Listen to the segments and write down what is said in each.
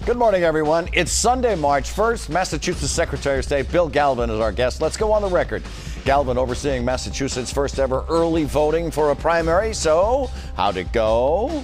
Good morning, everyone. It's Sunday, March 1st. Massachusetts Secretary of State Bill Galvin is our guest. Let's go on the record. Galvin overseeing Massachusetts' first ever early voting for a primary. So, how'd it go?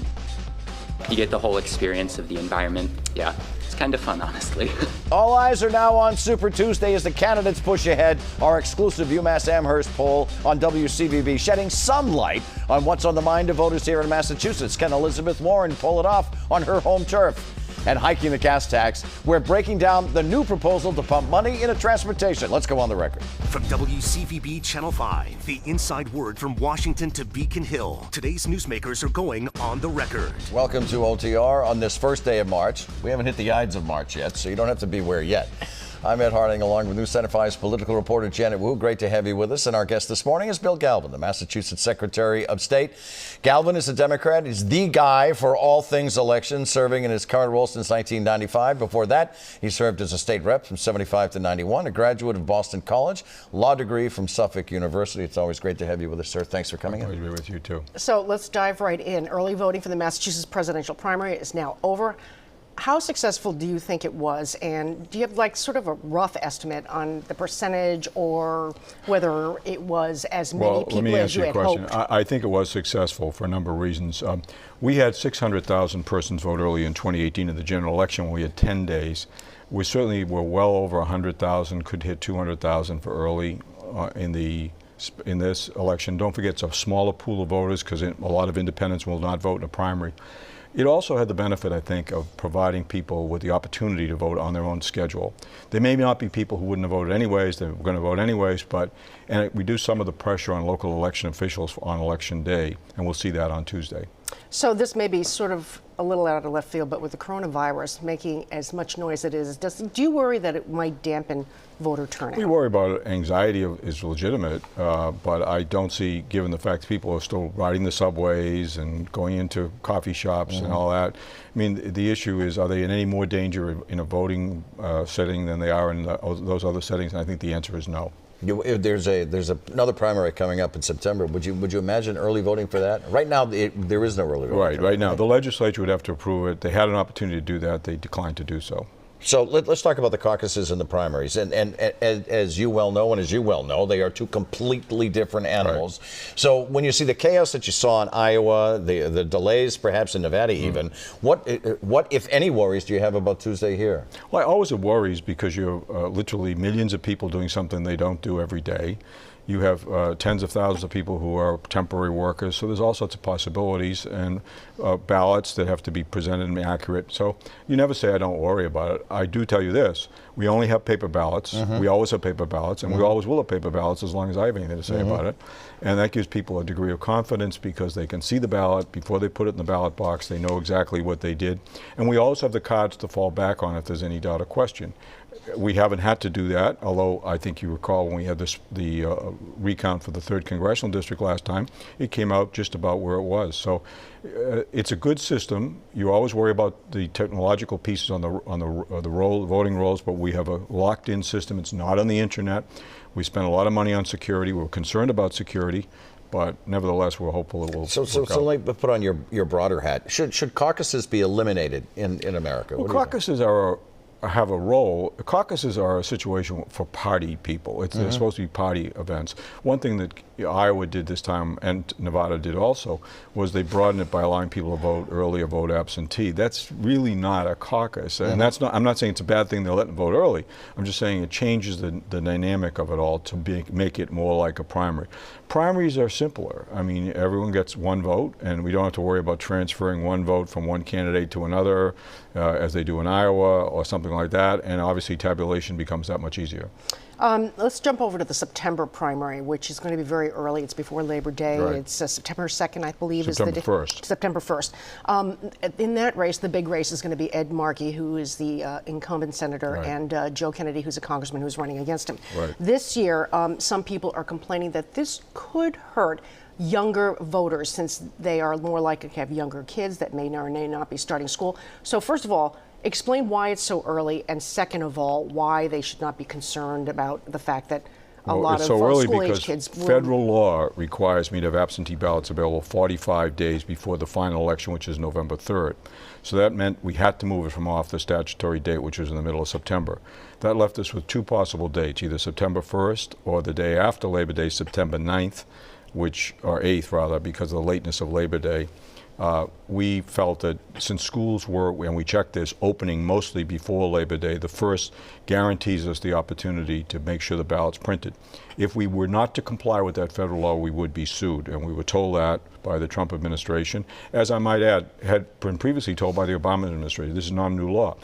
You get the whole experience of the environment. Yeah, it's kind of fun, honestly. All eyes are now on Super Tuesday as the candidates push ahead. Our exclusive UMass Amherst poll on WCVB shedding some light on what's on the mind of voters here in Massachusetts. Can Elizabeth Warren pull it off on her home turf? And hiking the gas tax, we're breaking down the new proposal to pump money into transportation. Let's go on the record. From WCVB Channel 5, the inside word from Washington to Beacon Hill. Today's newsmakers are going on the record. Welcome to OTR on this first day of March. We haven't hit the Ides of March yet, so you don't have to beware yet. I'm Ed Harding, along with News Center 5's political reporter Janet Wu. Great to have you with us. And our guest this morning is Bill Galvin, the Massachusetts Secretary of State. Galvin is a Democrat. He's the guy for all things elections, serving in his current role since 1995. Before that, he served as a state rep from 75 to 91, a graduate of Boston College, law degree from Suffolk University. It's always great to have you with us, sir. Thanks for coming in. Pleasure to be with you, too. So let's dive right in. Early voting for the Massachusetts presidential primary is now over. How successful do you think it was? And do you have like sort of a rough estimate on the percentage or whether it was as many people as you had hoped? Let me answer your question. I think it was successful for a number of reasons. We had 600,000 persons vote early in 2018 in the general election when we had 10 days. We certainly were well over 100,000, could hit 200,000 for early in this election. Don't forget, it's a smaller pool of voters because a lot of independents will not vote in a primary. It also had the benefit, I think, of providing people with the opportunity to vote on their own schedule. There may not be people who wouldn't have voted anyways, they were going to vote anyways, and it reduced some of the pressure on local election officials on election day, and we'll see that on Tuesday. So this may be sort of a little out of left field, but with the coronavirus making as much noise as it is, do you worry that it might dampen voter turnout? We worry about it. Anxiety is legitimate, but I don't see, given the fact that people are still riding the subways and going into coffee shops and all that. I mean, the issue is, are they in any more danger in a voting setting than they are in those other settings? And I think the answer is no. There's another primary coming up in September. Would you imagine early voting for that? Right now, there is no early voting. Right now. The legislature would have to approve it. They had an opportunity to do that. They declined to do so. So let's talk about the caucuses and the primaries. And as you well know, and as you well know, they are two completely different animals. Right. So when you see the chaos that you saw in Iowa, the delays perhaps in Nevada even, what, if any, worries do you have about Tuesday here? Well, I always have worries because you have literally millions of people doing something they don't do every day. You have tens of thousands of people who are temporary workers, so there's all sorts of possibilities, and ballots that have to be presented and accurate. So you never say I don't worry about it. I do tell you this, we only have paper ballots. We always have paper ballots, and we always will have paper ballots as long as I have anything to say about it. And that gives people a degree of confidence because they can see the ballot before they put it in the ballot box. They know exactly what they did. And we always have the cards to fall back on if there's any doubt or question. We haven't had to do that, although I think you recall when we had the recount for the 3rd Congressional District last time, it came out just about where it was. So it's a good system. You always worry about the technological pieces on the voting rolls, but we have a locked-in system. It's not on the internet. We spent a lot of money on security. We're concerned about security. But nevertheless, we're hopeful it will work out. So let me put on your broader hat. Should caucuses be eliminated in America? Well, caucuses have a role. Caucuses are a situation for party people. They're supposed to be party events. One thing that Iowa did this time, and Nevada did also, was they broadened it by allowing people to vote early or vote absentee. That's really not a caucus, and that's not. I'm not saying it's a bad thing they're letting vote early. I'm just saying it changes the dynamic of it all to make it more like a primary. Primaries are simpler. I mean, everyone gets one vote, and we don't have to worry about transferring one vote from one candidate to another, as they do in Iowa or something like that. And obviously, tabulation becomes that much easier. Let's jump over to the September primary, which is going to be very early. It's before Labor Day. Right. It's September 2nd, I believe. September 1st. September 1st. In that race, the big race is going to be Ed Markey, who is the incumbent senator, and Joe Kennedy, who's a congressman who's running against him. Right. This year, some people are complaining that this could hurt younger voters since they are more likely to have younger kids that may or may not be starting school. So first of all, explain why it's so early, and second of all, why they should not be concerned about the fact that lot it's of so early school-age because kids. federal law requires me to have absentee ballots available 45 days before the final election, which is November 3rd. So that meant we had to move it from off the statutory date, which was in the middle of September. That left us with two possible dates, either September 1st or the day after Labor Day, September 9th, or 8th rather, because of the lateness of Labor Day. We felt that since schools were, and we checked this, opening mostly before Labor Day, the first guarantees us the opportunity to make sure the ballot's printed. If we were not to comply with that federal law, we would be sued, and we were told that by the Trump administration, as I might add, had been previously told by the Obama administration. This is not a new law.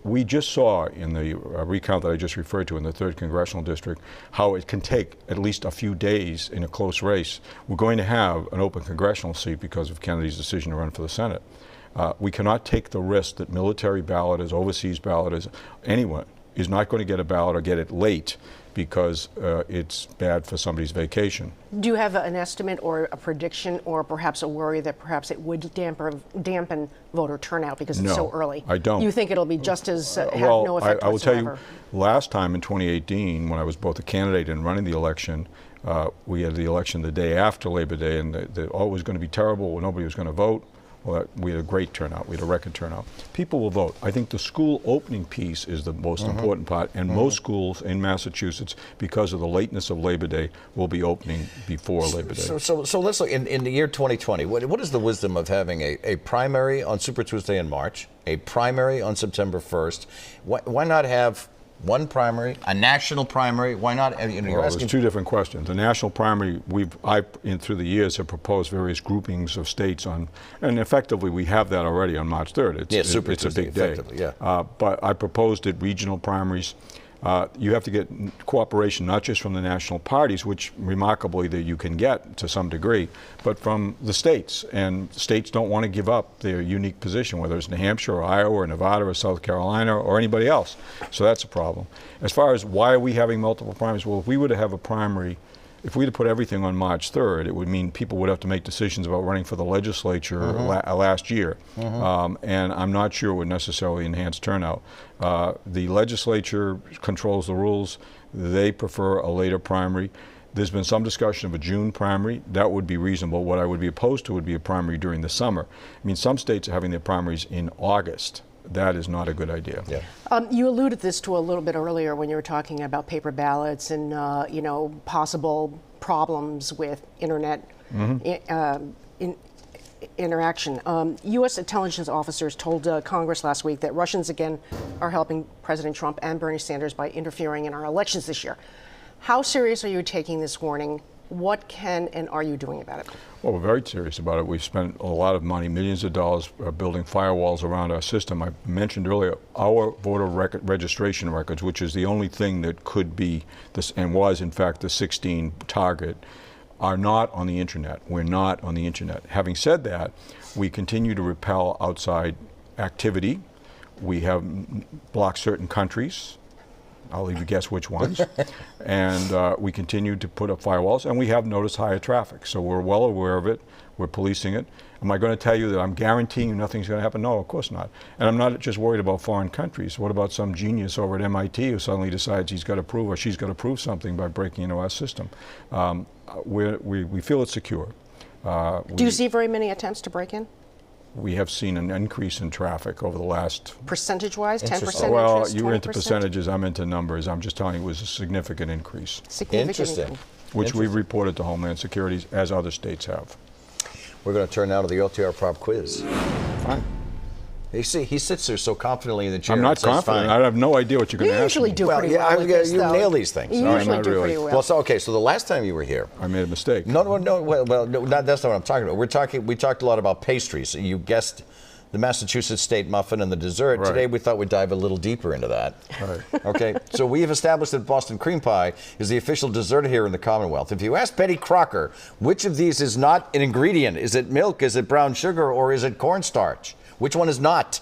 We just saw in the recount that I just referred to in the 3rd Congressional District how it can take at least a few days in a close race. We're going to have an open congressional seat because of Kennedy's decision to run for the Senate. We cannot take the risk that military ballots, overseas ballots, anyone is not going to get a ballot or get it late because it's bad for somebody's vacation. Do you have an estimate or a prediction or perhaps a worry that perhaps it would dampen voter turnout because it's so early? I don't. You think it'll be just as have well, no effect I will tell you, whatsoever? last time in 2018, when I was both a candidate and running the election, we had the election the day after Labor Day, and it was going to be terrible. Nobody was going to vote. Well, we had a great turnout. We had a record turnout. People will vote. I think the school opening piece is the most important part, and most schools in Massachusetts, because of the lateness of Labor Day, will be opening before Labor Day. So let's look, in the year 2020, what is the wisdom of having a primary on Super Tuesday in March, a primary on September 1st? Why not have one primary, a national primary? Why not? You're Well, asking. there's two different questions. The national primary, through the years, have proposed various groupings of states on, and effectively we have that already on March 3rd. It's Super a Tuesday, big day. effectively, yeah. But I proposed it regional primaries. You have to get cooperation not just from the national parties, which remarkably that you can get to some degree, but from the states. And states don't want to give up their unique position, whether it's New Hampshire or Iowa or Nevada or South Carolina or anybody else. So that's a problem. As far as why are we having multiple primaries, well, if we were to have a primary, if we were to put everything on March 3rd, it would mean people would have to make decisions about running for the legislature last year. And I'm not sure it would necessarily enhance turnout. The legislature controls the rules. They prefer a later primary. There's been some discussion of a June primary. That would be reasonable. What I would be opposed to would be a primary during the summer. I mean, some states are having their primaries in August. That is not a good idea. Yeah. You alluded this to a little bit earlier when you were talking about paper ballots and possible problems with internet interaction. U.S. intelligence officers told Congress last week that Russians again are helping President Trump and Bernie Sanders by interfering in our elections this year. How serious are you taking this warning? What can and are you doing about it? Well, we're very serious about it. We've spent a lot of money, millions of dollars, building firewalls around our system. I mentioned earlier our voter registration records, which is the only thing that could be this and was in fact the 16 target, are not on the internet. We're not on the internet. Having said that, we continue to repel outside activity. We have blocked certain countries. I'll leave you guess which ones. And we continue to put up firewalls, and we have noticed higher traffic. So we're well aware of it. We're policing it. Am I going to tell you that I'm guaranteeing nothing's going to happen? No, of course not. And I'm not just worried about foreign countries. What about some genius over at MIT who suddenly decides he's got to prove or she's got to prove something by breaking into our system? We feel it's secure. Do you see very many attempts to break in? We have seen an increase in traffic over the last... Percentage-wise, 10%? Well, interest, you're into 20%? percentages, I'm into numbers. I'm just telling you it was a significant increase, Interesting. which we've reported to Homeland Security, as other states have. We're going to turn now to the OTR prop quiz. Fine. You see, he sits there so confidently in the chair. I'm not and says, confident. "Fine." I have no idea what you're going You to ask usually me. do Well, pretty yeah, well with this, you though. nail these things. You No, usually not do really. pretty well. Well, so okay. So the last time you were here, I made a mistake. no, well, no, that's not what I'm talking about. We talked a lot about pastries. You guessed the Massachusetts State Muffin and the dessert. Right. Today we thought we'd dive a little deeper into that. Right. Okay, so we have established that Boston cream pie is the official dessert here in the Commonwealth. If you ask Betty Crocker, which of these is not an ingredient? Is it milk, is it brown sugar, or is it cornstarch? Which one is not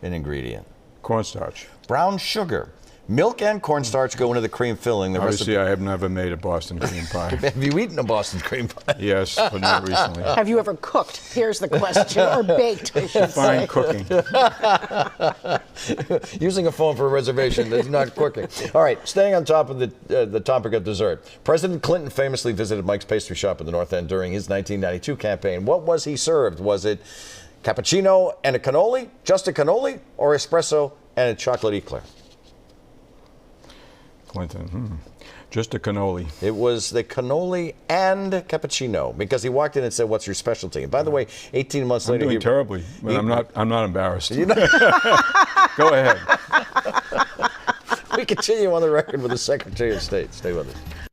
an ingredient? Cornstarch. Brown sugar. Milk and cornstarch go into the cream filling. The Obviously, recipe. I have never made a Boston cream pie. Have you eaten a Boston cream pie? Yes, but not recently. Have you ever cooked? Here's the question. Or baked, I should Fine say. cooking. Using a phone for a reservation is not cooking. All right, staying on top of the topic of dessert. President Clinton famously visited Mike's Pastry Shop in the North End during his 1992 campaign. What was he served? Was it cappuccino and a cannoli, just a cannoli, or espresso and a chocolate eclair? Clinton, just a cannoli. It was the cannoli and cappuccino because he walked in and said, "What's your specialty?" And by the way, 18 months I'm later, doing terribly, but I'm not embarrassed. You know, Go ahead. we continue on the record with the Secretary of State. Stay with us.